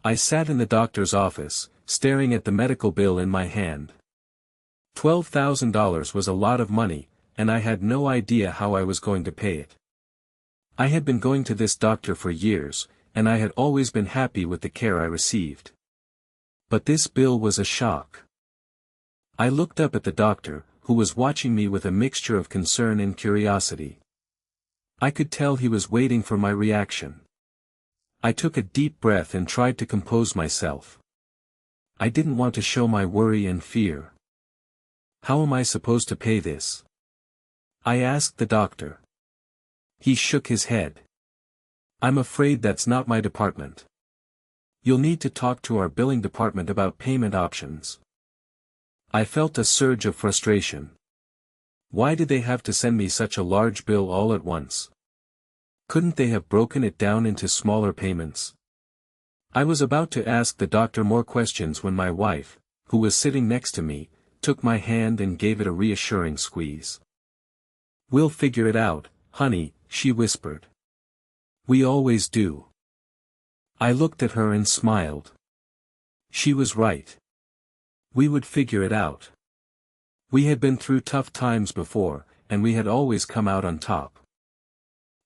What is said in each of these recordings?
I sat in the doctor's office, staring at the medical bill in my hand. $12,000 was a lot of money, and I had no idea how I was going to pay it. I had been going to this doctor for years, and I had always been happy with the care I received. But this bill was a shock. I looked up at the doctor, who was watching me with a mixture of concern and curiosity. I could tell he was waiting for my reaction. I took a deep breath and tried to compose myself. I didn't want to show my worry and fear. How am I supposed to pay this? I asked the doctor. He shook his head. I'm afraid that's not my department. You'll need to talk to our billing department about payment options. I felt a surge of frustration. Why did they have to send me such a large bill all at once? Couldn't they have broken it down into smaller payments? I was about to ask the doctor more questions when my wife, who was sitting next to me, took my hand and gave it a reassuring squeeze. We'll figure it out, honey, she whispered. We always do. I looked at her and smiled. She was right. We would figure it out. We had been through tough times before, and we had always come out on top.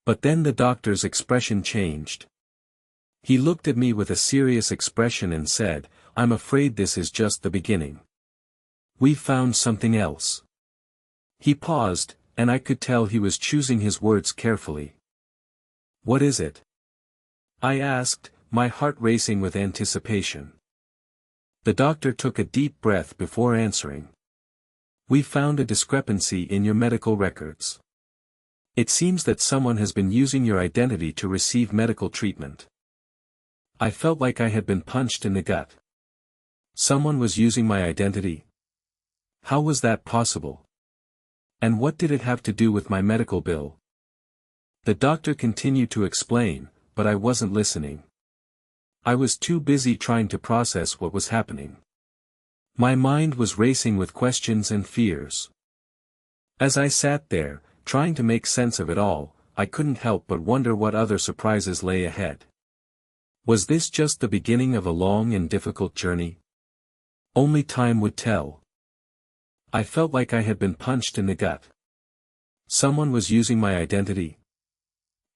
But then the doctor's expression changed. He looked at me with a serious expression and said, I'm afraid this is just the beginning. We've found something else. He paused, and I could tell he was choosing his words carefully. What is it? I asked, my heart racing with anticipation. The doctor took a deep breath before answering. We found a discrepancy in your medical records. It seems that someone has been using your identity to receive medical treatment. I felt like I had been punched in the gut. Someone was using my identity? How was that possible? And what did it have to do with my medical bill? The doctor continued to explain, but I wasn't listening. I was too busy trying to process what was happening. My mind was racing with questions and fears. As I sat there, trying to make sense of it all, I couldn't help but wonder what other surprises lay ahead. Was this just the beginning of a long and difficult journey? Only time would tell. I felt like I had been punched in the gut. Someone was using my identity.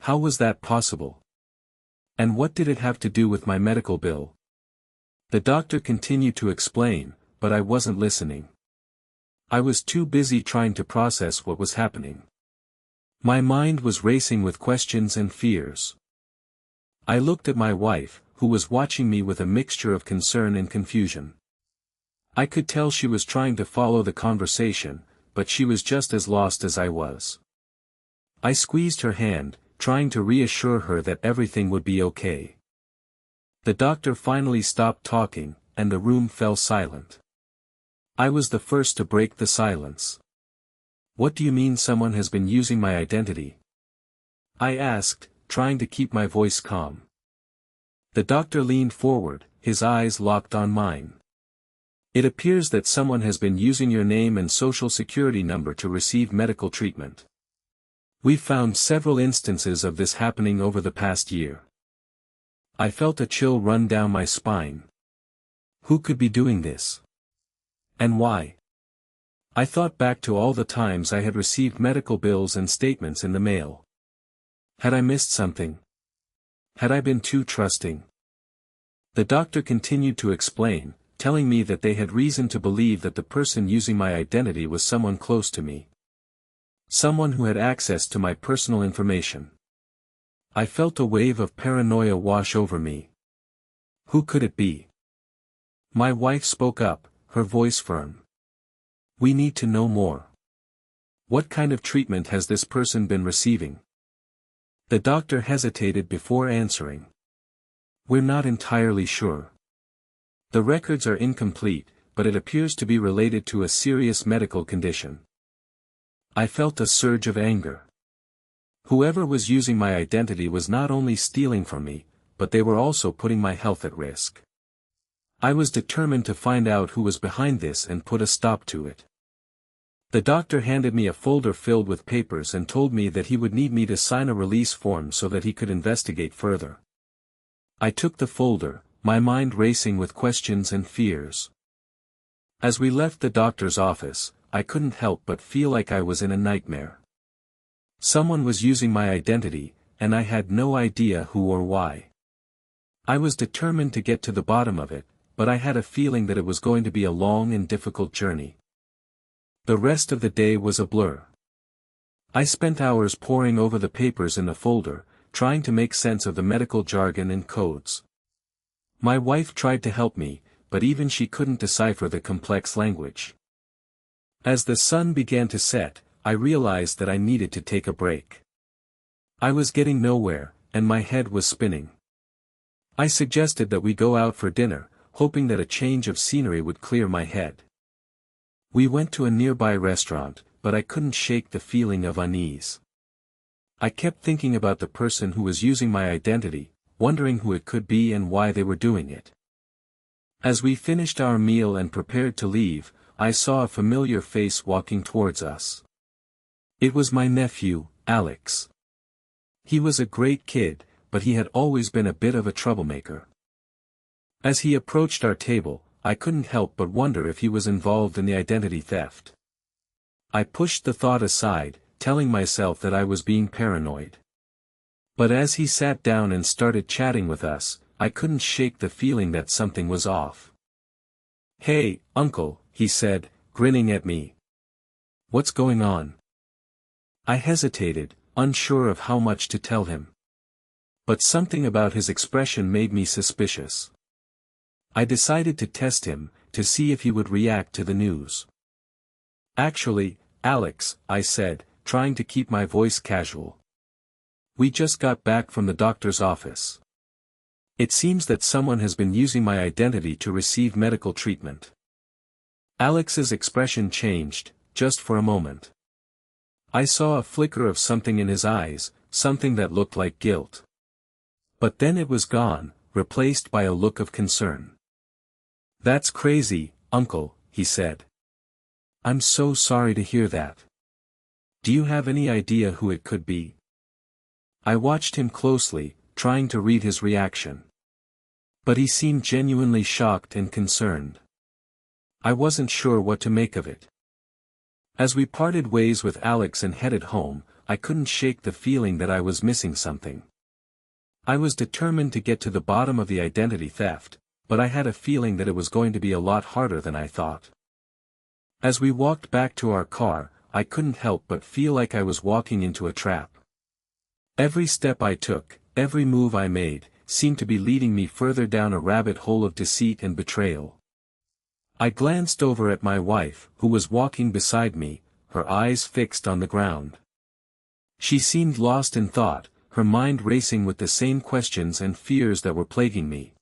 How was that possible? And what did it have to do with my medical bill? The doctor continued to explain, but I wasn't listening. I was too busy trying to process what was happening. My mind was racing with questions and fears. I looked at my wife, who was watching me with a mixture of concern and confusion. I could tell she was trying to follow the conversation, but she was just as lost as I was. I squeezed her hand, trying to reassure her that everything would be okay. The doctor finally stopped talking, and the room fell silent. I was the first to break the silence. What do you mean someone has been using my identity? I asked, trying to keep my voice calm. The doctor leaned forward, his eyes locked on mine. It appears that someone has been using your name and social security number to receive medical treatment. We've found several instances of this happening over the past year. I felt a chill run down my spine. Who could be doing this? And why? I thought back to all the times I had received medical bills and statements in the mail. Had I missed something? Had I been too trusting? The doctor continued to explain, telling me that they had reason to believe that the person using my identity was someone close to me. Someone who had access to my personal information. I felt a wave of paranoia wash over me. Who could it be? My wife spoke up, her voice firm. We need to know more. What kind of treatment has this person been receiving? The doctor hesitated before answering. We're not entirely sure. The records are incomplete, but it appears to be related to a serious medical condition. I felt a surge of anger. Whoever was using my identity was not only stealing from me, but they were also putting my health at risk. I was determined to find out who was behind this and put a stop to it. The doctor handed me a folder filled with papers and told me that he would need me to sign a release form so that he could investigate further. I took the folder, my mind racing with questions and fears. As we left the doctor's office, I couldn't help but feel like I was in a nightmare. Someone was using my identity, and I had no idea who or why. I was determined to get to the bottom of it, but I had a feeling that it was going to be a long and difficult journey. The rest of the day was a blur. I spent hours poring over the papers in the folder, trying to make sense of the medical jargon and codes. My wife tried to help me, but even she couldn't decipher the complex language. As the sun began to set, I realized that I needed to take a break. I was getting nowhere, and my head was spinning. I suggested that we go out for dinner, hoping that a change of scenery would clear my head. We went to a nearby restaurant, but I couldn't shake the feeling of unease. I kept thinking about the person who was using my identity, wondering who it could be and why they were doing it. As we finished our meal and prepared to leave, I saw a familiar face walking towards us. It was my nephew, Alex. He was a great kid, but he had always been a bit of a troublemaker. As he approached our table, I couldn't help but wonder if he was involved in the identity theft. I pushed the thought aside, telling myself that I was being paranoid. But as he sat down and started chatting with us, I couldn't shake the feeling that something was off. "Hey, uncle," he said, grinning at me. "What's going on?" I hesitated, unsure of how much to tell him. But something about his expression made me suspicious. I decided to test him, to see if he would react to the news. "Actually, Alex," I said, trying to keep my voice casual. "We just got back from the doctor's office. It seems that someone has been using my identity to receive medical treatment." Alex's expression changed, just for a moment. I saw a flicker of something in his eyes, something that looked like guilt. But then it was gone, replaced by a look of concern. "That's crazy, uncle," he said. "I'm so sorry to hear that. Do you have any idea who it could be?" I watched him closely, trying to read his reaction. But he seemed genuinely shocked and concerned. I wasn't sure what to make of it. As we parted ways with Alex and headed home, I couldn't shake the feeling that I was missing something. I was determined to get to the bottom of the identity theft, but I had a feeling that it was going to be a lot harder than I thought. As we walked back to our car, I couldn't help but feel like I was walking into a trap. Every step I took, every move I made, seemed to be leading me further down a rabbit hole of deceit and betrayal. I glanced over at my wife, who was walking beside me, her eyes fixed on the ground. She seemed lost in thought, her mind racing with the same questions and fears that were plaguing me.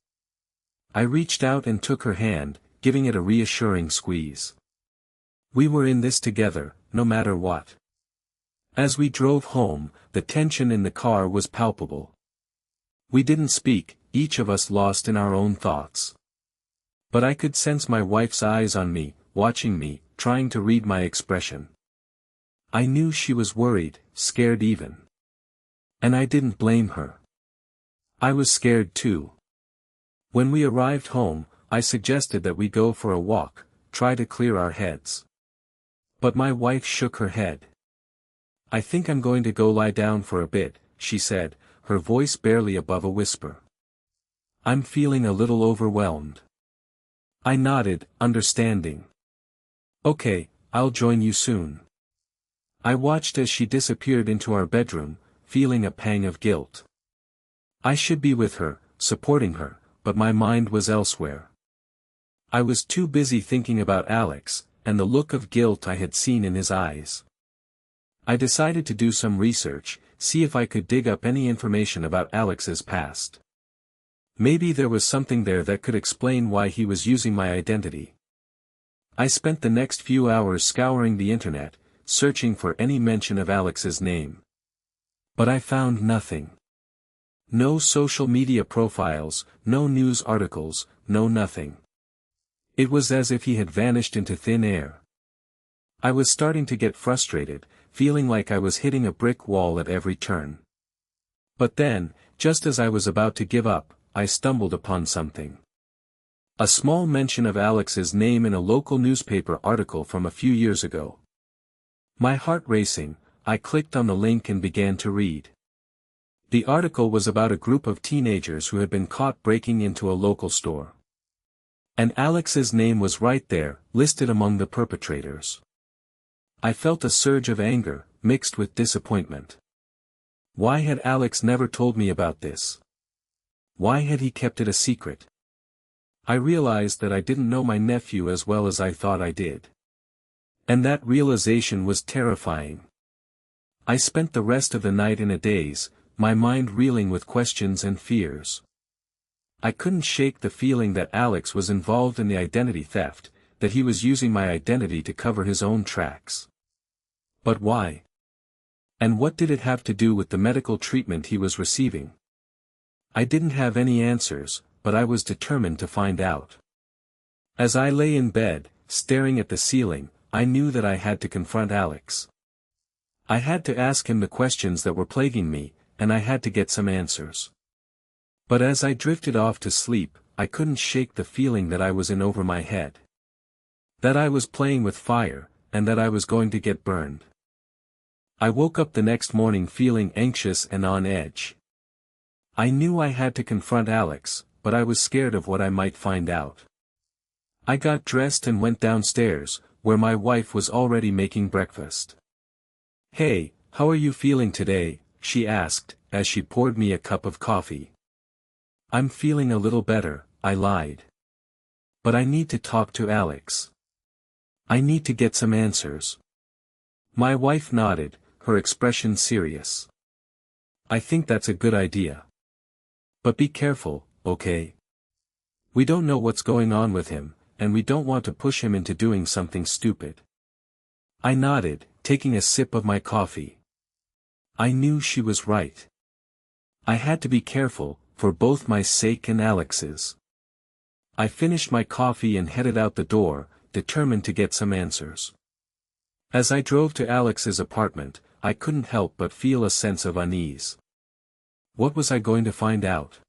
I reached out and took her hand, giving it a reassuring squeeze. We were in this together, no matter what. As we drove home, the tension in the car was palpable. We didn't speak, each of us lost in our own thoughts. But I could sense my wife's eyes on me, watching me, trying to read my expression. I knew she was worried, scared even. And I didn't blame her. I was scared too. When we arrived home, I suggested that we go for a walk, try to clear our heads. But my wife shook her head. "I think I'm going to go lie down for a bit," she said, her voice barely above a whisper. "I'm feeling a little overwhelmed." I nodded, understanding. "Okay, I'll join you soon." I watched as she disappeared into our bedroom, feeling a pang of guilt. I should be with her, supporting her, but my mind was elsewhere. I was too busy thinking about Alex, and the look of guilt I had seen in his eyes. I decided to do some research, see if I could dig up any information about Alex's past. Maybe there was something there that could explain why he was using my identity. I spent the next few hours scouring the internet, searching for any mention of Alex's name. But I found nothing. No social media profiles, no news articles, no nothing. It was as if he had vanished into thin air. I was starting to get frustrated, feeling like I was hitting a brick wall at every turn. But then, just as I was about to give up, I stumbled upon something. A small mention of Alex's name in a local newspaper article from a few years ago. My heart racing, I clicked on the link and began to read. The article was about a group of teenagers who had been caught breaking into a local store. And Alex's name was right there, listed among the perpetrators. I felt a surge of anger, mixed with disappointment. Why had Alex never told me about this? Why had he kept it a secret? I realized that I didn't know my nephew as well as I thought I did. And that realization was terrifying. I spent the rest of the night in a daze, my mind reeling with questions and fears. I couldn't shake the feeling that Alex was involved in the identity theft, that he was using my identity to cover his own tracks. But why? And what did it have to do with the medical treatment he was receiving? I didn't have any answers, but I was determined to find out. As I lay in bed, staring at the ceiling, I knew that I had to confront Alex. I had to ask him the questions that were plaguing me, and I had to get some answers. But as I drifted off to sleep, I couldn't shake the feeling that I was in over my head. That I was playing with fire, and that I was going to get burned. I woke up the next morning feeling anxious and on edge. I knew I had to confront Alex, but I was scared of what I might find out. I got dressed and went downstairs, where my wife was already making breakfast. "Hey, how are you feeling today?" she asked, as she poured me a cup of coffee. "I'm feeling a little better," I lied. "But I need to talk to Alex. I need to get some answers." My wife nodded, her expression serious. "I think that's a good idea. But be careful, okay? We don't know what's going on with him, and we don't want to push him into doing something stupid." I nodded, taking a sip of my coffee. I knew she was right. I had to be careful, for both my sake and Alex's. I finished my coffee and headed out the door, determined to get some answers. As I drove to Alex's apartment, I couldn't help but feel a sense of unease. What was I going to find out?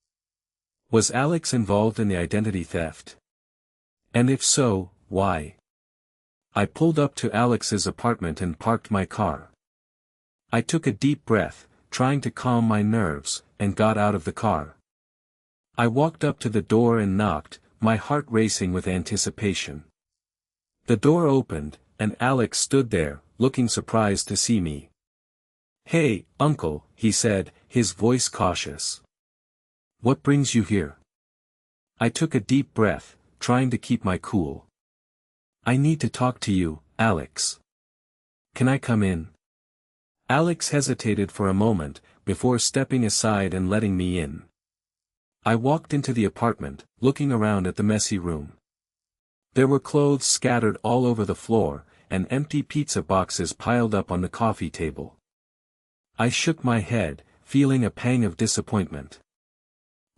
Was Alex involved in the identity theft? And if so, why? I pulled up to Alex's apartment and parked my car. I took a deep breath, trying to calm my nerves, and got out of the car. I walked up to the door and knocked, my heart racing with anticipation. The door opened, and Alex stood there, looking surprised to see me. "Hey, Uncle," he said, his voice cautious. "What brings you here?" I took a deep breath, trying to keep my cool. "I need to talk to you, Alex. Can I come in?" Alex hesitated for a moment, before stepping aside and letting me in. I walked into the apartment, looking around at the messy room. There were clothes scattered all over the floor, and empty pizza boxes piled up on the coffee table. I shook my head, feeling a pang of disappointment.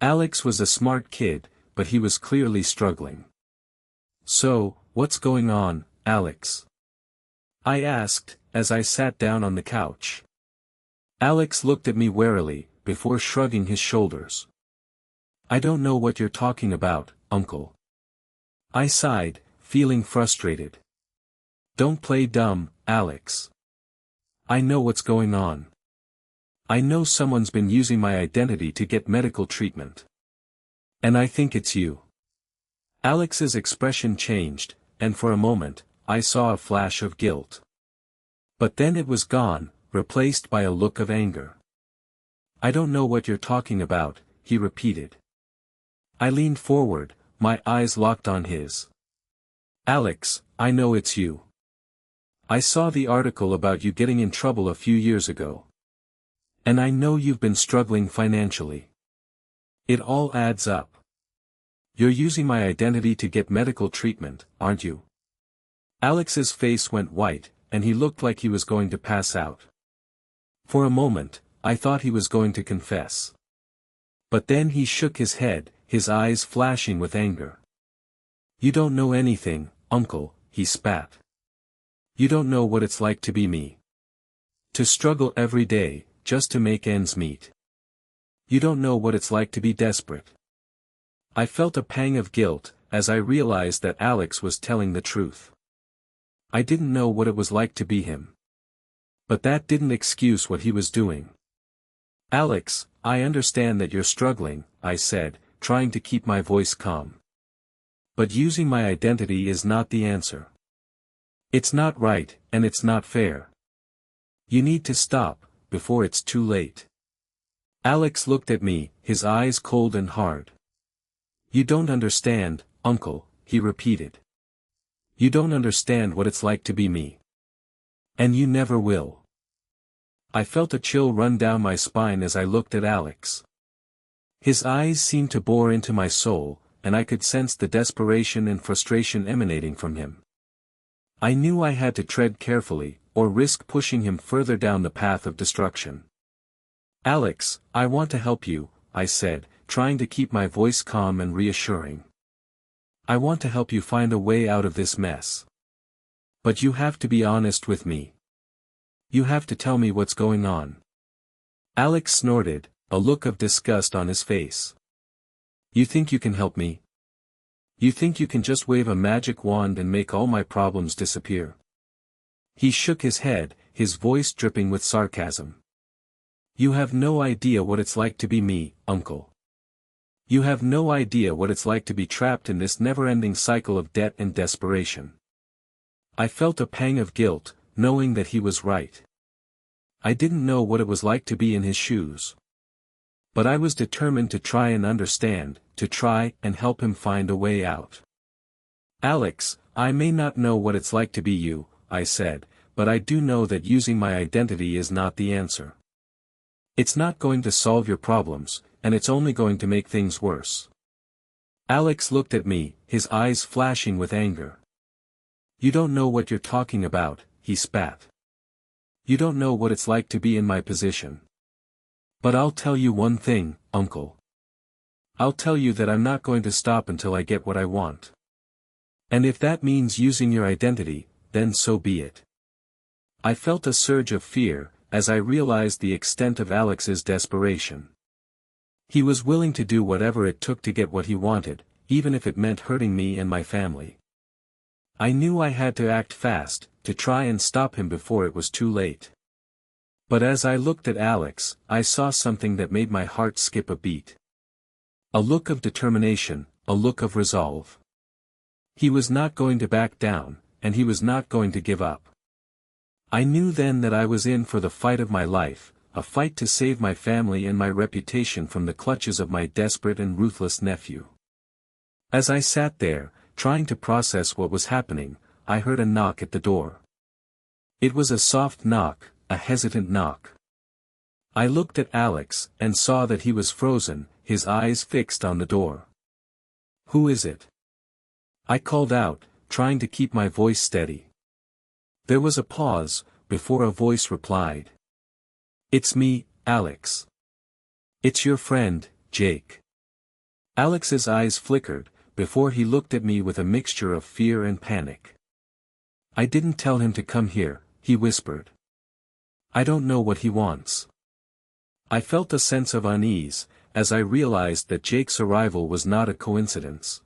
Alex was a smart kid, but he was clearly struggling. "So, what's going on, Alex?" I asked, as I sat down on the couch. Alex looked at me warily, before shrugging his shoulders. "I don't know what you're talking about, Uncle." I sighed, feeling frustrated. "Don't play dumb, Alex. I know what's going on. I know someone's been using my identity to get medical treatment. And I think it's you." Alex's expression changed, and for a moment, I saw a flash of guilt. But then it was gone, replaced by a look of anger. "I don't know what you're talking about," he repeated. I leaned forward, my eyes locked on his. "Alex, I know it's you. I saw the article about you getting in trouble a few years ago. And I know you've been struggling financially. It all adds up. You're using my identity to get medical treatment, aren't you?" Alex's face went white, and he looked like he was going to pass out. For a moment, I thought he was going to confess. But then he shook his head, his eyes flashing with anger. "You don't know anything, Uncle," he spat. "You don't know what it's like to be me. To struggle every day, just to make ends meet. You don't know what it's like to be desperate. I felt a pang of guilt, as I realized that Alex was telling the truth. I didn't know what it was like to be him. But that didn't excuse what he was doing. Alex, I understand that you're struggling, I said, trying to keep my voice calm. But using my identity is not the answer. It's not right, and it's not fair. You need to stop, before it's too late. Alex looked at me, his eyes cold and hard. You don't understand, Uncle, he repeated. You don't understand what it's like to be me. And you never will. I felt a chill run down my spine as I looked at Alex. His eyes seemed to bore into my soul, and I could sense the desperation and frustration emanating from him. I knew I had to tread carefully, or risk pushing him further down the path of destruction. Alex, I want to help you, I said, trying to keep my voice calm and reassuring. I want to help you find a way out of this mess. But you have to be honest with me. You have to tell me what's going on. Alex snorted, a look of disgust on his face. You think you can help me? You think you can just wave a magic wand and make all my problems disappear? He shook his head, his voice dripping with sarcasm. You have no idea what it's like to be me, Uncle. You have no idea what it's like to be trapped in this never-ending cycle of debt and desperation. I felt a pang of guilt, knowing that he was right. I didn't know what it was like to be in his shoes. But I was determined to try and understand, to try and help him find a way out. Alex, I may not know what it's like to be you, I said, but I do know that using my identity is not the answer. It's not going to solve your problems, and it's only going to make things worse. Alex looked at me, his eyes flashing with anger. You don't know what you're talking about, he spat. You don't know what it's like to be in my position. But I'll tell you one thing, Uncle. I'll tell you that I'm not going to stop until I get what I want. And if that means using your identity, then so be it. I felt a surge of fear, as I realized the extent of Alex's desperation. He was willing to do whatever it took to get what he wanted, even if it meant hurting me and my family. I knew I had to act fast, to try and stop him before it was too late. But as I looked at Alex, I saw something that made my heart skip a beat. A look of determination, a look of resolve. He was not going to back down, and he was not going to give up. I knew then that I was in for the fight of my life, a fight to save my family and my reputation from the clutches of my desperate and ruthless nephew. As I sat there, trying to process what was happening, I heard a knock at the door. It was a soft knock, a hesitant knock. I looked at Alex, and saw that he was frozen, his eyes fixed on the door. Who is it? I called out, trying to keep my voice steady. There was a pause, before a voice replied. It's me, Alex. It's your friend, Jake. Alex's eyes flickered, before he looked at me with a mixture of fear and panic. I didn't tell him to come here, he whispered. I don't know what he wants. I felt a sense of unease, as I realized that Jake's arrival was not a coincidence.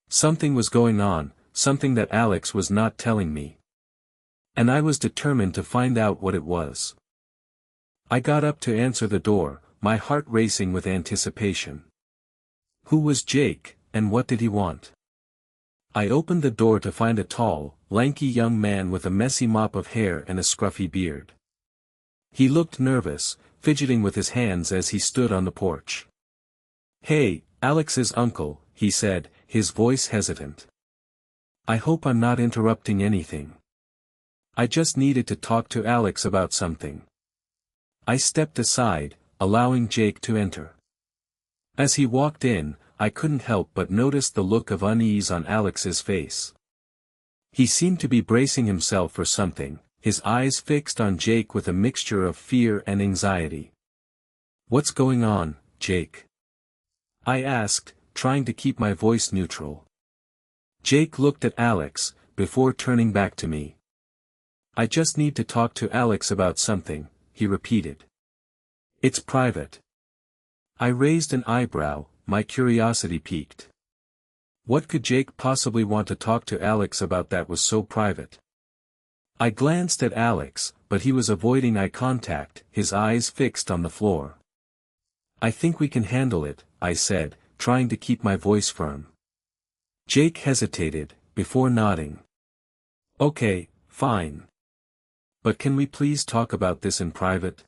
Something was going on, something that Alex was not telling me. And I was determined to find out what it was. I got up to answer the door, my heart racing with anticipation. Who was Jake, and what did he want? I opened the door to find a tall, lanky young man with a messy mop of hair and a scruffy beard. He looked nervous, fidgeting with his hands as he stood on the porch. Hey, Alex's uncle, he said, his voice hesitant. I hope I'm not interrupting anything. I just needed to talk to Alex about something. I stepped aside, allowing Jake to enter. As he walked in, I couldn't help but notice the look of unease on Alex's face. He seemed to be bracing himself for something, his eyes fixed on Jake with a mixture of fear and anxiety. What's going on, Jake? I asked, trying to keep my voice neutral. Jake looked at Alex, before turning back to me. I just need to talk to Alex about something, he repeated. It's private. I raised an eyebrow, my curiosity piqued. What could Jake possibly want to talk to Alex about that was so private? I glanced at Alex, but he was avoiding eye contact, his eyes fixed on the floor. "I think we can handle it," I said, trying to keep my voice firm. Jake hesitated, before nodding. "Okay, fine. But can we please talk about this in private?"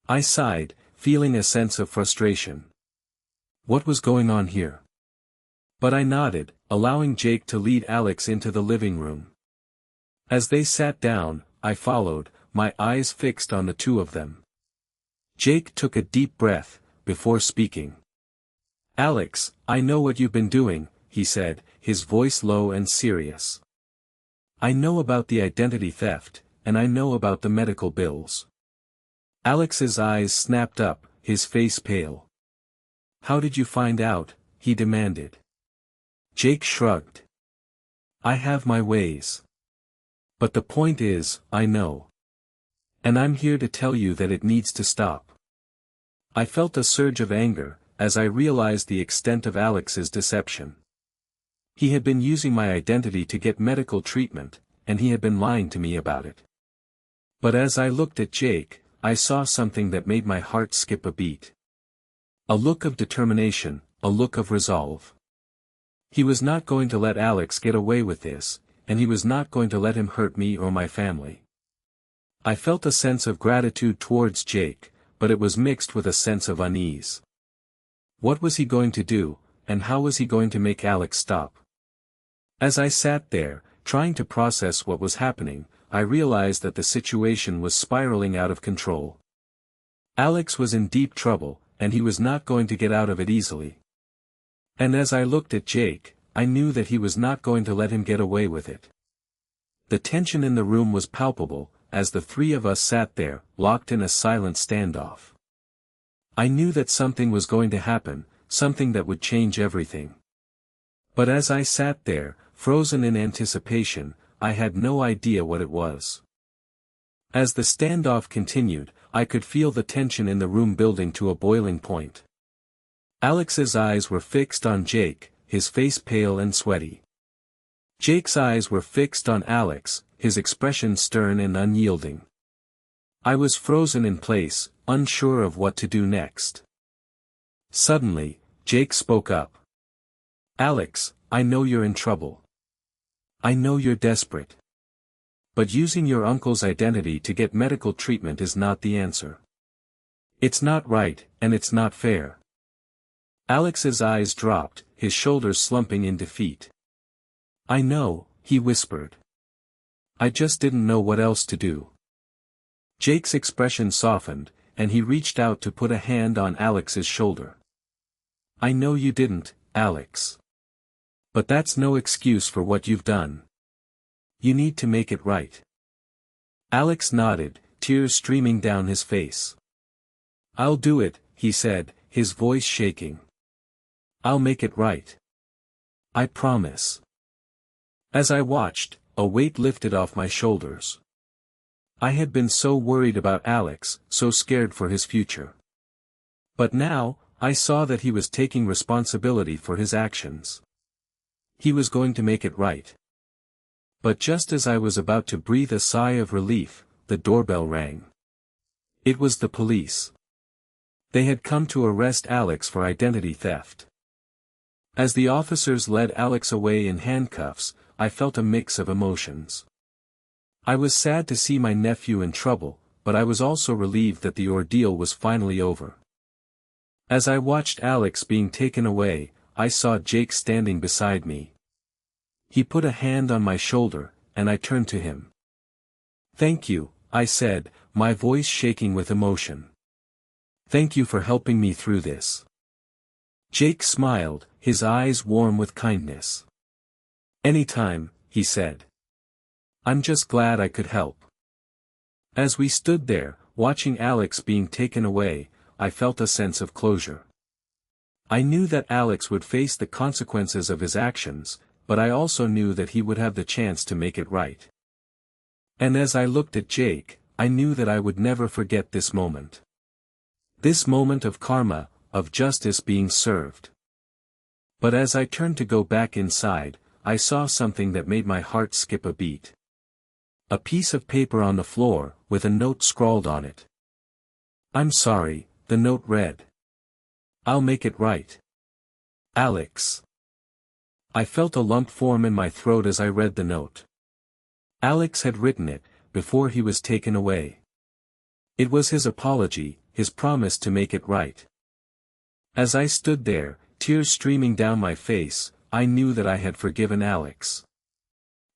I sighed, feeling a sense of frustration. What was going on here? But I nodded, allowing Jake to lead Alex into the living room. As they sat down, I followed, my eyes fixed on the two of them. Jake took a deep breath, before speaking. "Alex, I know what you've been doing," he said, his voice low and serious. "I know about the identity theft, and I know about the medical bills." Alex's eyes snapped up, his face pale. "How did you find out?" he demanded. Jake shrugged. "I have my ways. But the point is, I know. And I'm here to tell you that it needs to stop." I felt a surge of anger, as I realized the extent of Alex's deception. He had been using my identity to get medical treatment, and he had been lying to me about it. But as I looked at Jake, I saw something that made my heart skip a beat. A look of determination, a look of resolve. He was not going to let Alex get away with this, and he was not going to let him hurt me or my family. I felt a sense of gratitude towards Jake, but it was mixed with a sense of unease. What was he going to do, and how was he going to make Alex stop? As I sat there, trying to process what was happening, I realized that the situation was spiraling out of control. Alex was in deep trouble, and he was not going to get out of it easily. And as I looked at Jake, I knew that he was not going to let him get away with it. The tension in the room was palpable, as the three of us sat there, locked in a silent standoff. I knew that something was going to happen, something that would change everything. But as I sat there, frozen in anticipation, I had no idea what it was. As the standoff continued, I could feel the tension in the room building to a boiling point. Alex's eyes were fixed on Jake, his face pale and sweaty. Jake's eyes were fixed on Alex, his expression stern and unyielding. I was frozen in place, unsure of what to do next. Suddenly, Jake spoke up. "Alex, I know you're in trouble. I know you're desperate. But using your uncle's identity to get medical treatment is not the answer. It's not right, and it's not fair." Alex's eyes dropped, his shoulders slumping in defeat. "I know," he whispered. "I just didn't know what else to do." Jake's expression softened, and he reached out to put a hand on Alex's shoulder. "I know you didn't, Alex. But that's no excuse for what you've done. You need to make it right." Alex nodded, tears streaming down his face. "I'll do it," he said, his voice shaking. "I'll make it right. I promise." As I watched, a weight lifted off my shoulders. I had been so worried about Alex, so scared for his future. But now, I saw that he was taking responsibility for his actions. He was going to make it right. But just as I was about to breathe a sigh of relief, the doorbell rang. It was the police. They had come to arrest Alex for identity theft. As the officers led Alex away in handcuffs, I felt a mix of emotions. I was sad to see my nephew in trouble, but I was also relieved that the ordeal was finally over. As I watched Alex being taken away, I saw Jake standing beside me. He put a hand on my shoulder, and I turned to him. "Thank you," I said, my voice shaking with emotion. "Thank you for helping me through this." Jake smiled, his eyes warm with kindness. "Anytime," he said. "I'm just glad I could help." As we stood there, watching Alex being taken away, I felt a sense of closure. I knew that Alex would face the consequences of his actions, but I also knew that he would have the chance to make it right. And as I looked at Jake, I knew that I would never forget this moment. This moment of karma, of justice being served. But as I turned to go back inside, I saw something that made my heart skip a beat. A piece of paper on the floor, with a note scrawled on it. "I'm sorry," the note read. "I'll make it right. Alex." I felt a lump form in my throat as I read the note. Alex had written it, before he was taken away. It was his apology, his promise to make it right. As I stood there, tears streaming down my face, I knew that I had forgiven Alex.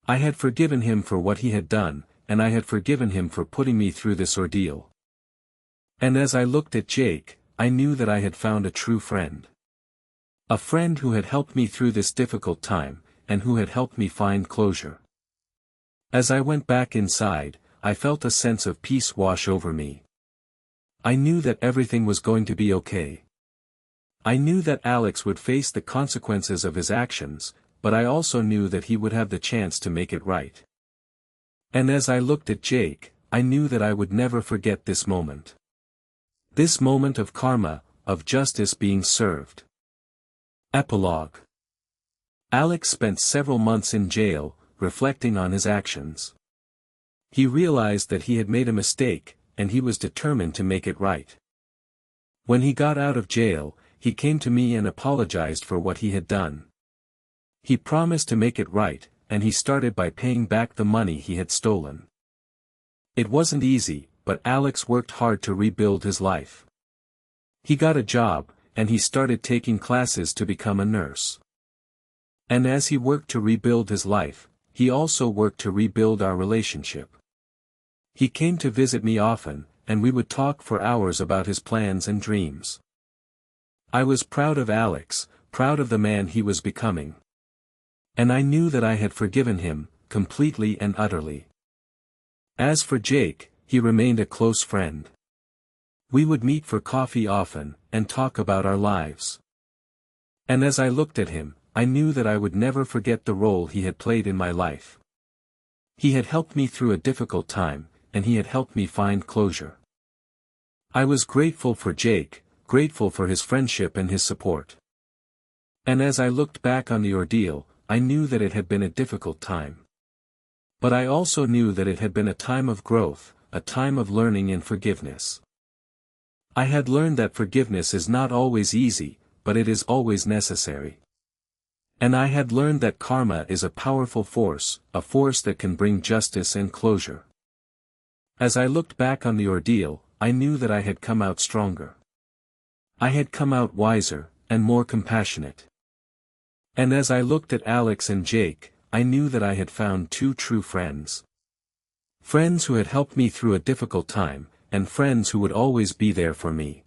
I had forgiven him for what he had done, and I had forgiven him for putting me through this ordeal. And as I looked at Jake, I knew that I had found a true friend. A friend who had helped me through this difficult time, and who had helped me find closure. As I went back inside, I felt a sense of peace wash over me. I knew that everything was going to be okay. I knew that Alex would face the consequences of his actions, but I also knew that he would have the chance to make it right. And as I looked at Jake, I knew that I would never forget this moment. This moment of karma, of justice being served. Epilogue. Alex spent several months in jail, reflecting on his actions. He realized that he had made a mistake, and he was determined to make it right. When he got out of jail, he came to me and apologized for what he had done. He promised to make it right, and he started by paying back the money he had stolen. It wasn't easy, but Alex worked hard to rebuild his life. He got a job, and he started taking classes to become a nurse. And as he worked to rebuild his life, he also worked to rebuild our relationship. He came to visit me often, and we would talk for hours about his plans and dreams. I was proud of Alex, proud of the man he was becoming. And I knew that I had forgiven him, completely and utterly. As for Jake, he remained a close friend. We would meet for coffee often, and talk about our lives. And as I looked at him, I knew that I would never forget the role he had played in my life. He had helped me through a difficult time, and he had helped me find closure. I was grateful for Jake, grateful for his friendship and his support. And as I looked back on the ordeal, I knew that it had been a difficult time. But I also knew that it had been a time of growth, a time of learning and forgiveness. I had learned that forgiveness is not always easy, but it is always necessary. And I had learned that karma is a powerful force, a force that can bring justice and closure. As I looked back on the ordeal, I knew that I had come out stronger. I had come out wiser, and more compassionate. And as I looked at Alex and Jake, I knew that I had found two true friends. Friends who had helped me through a difficult time, and friends who would always be there for me.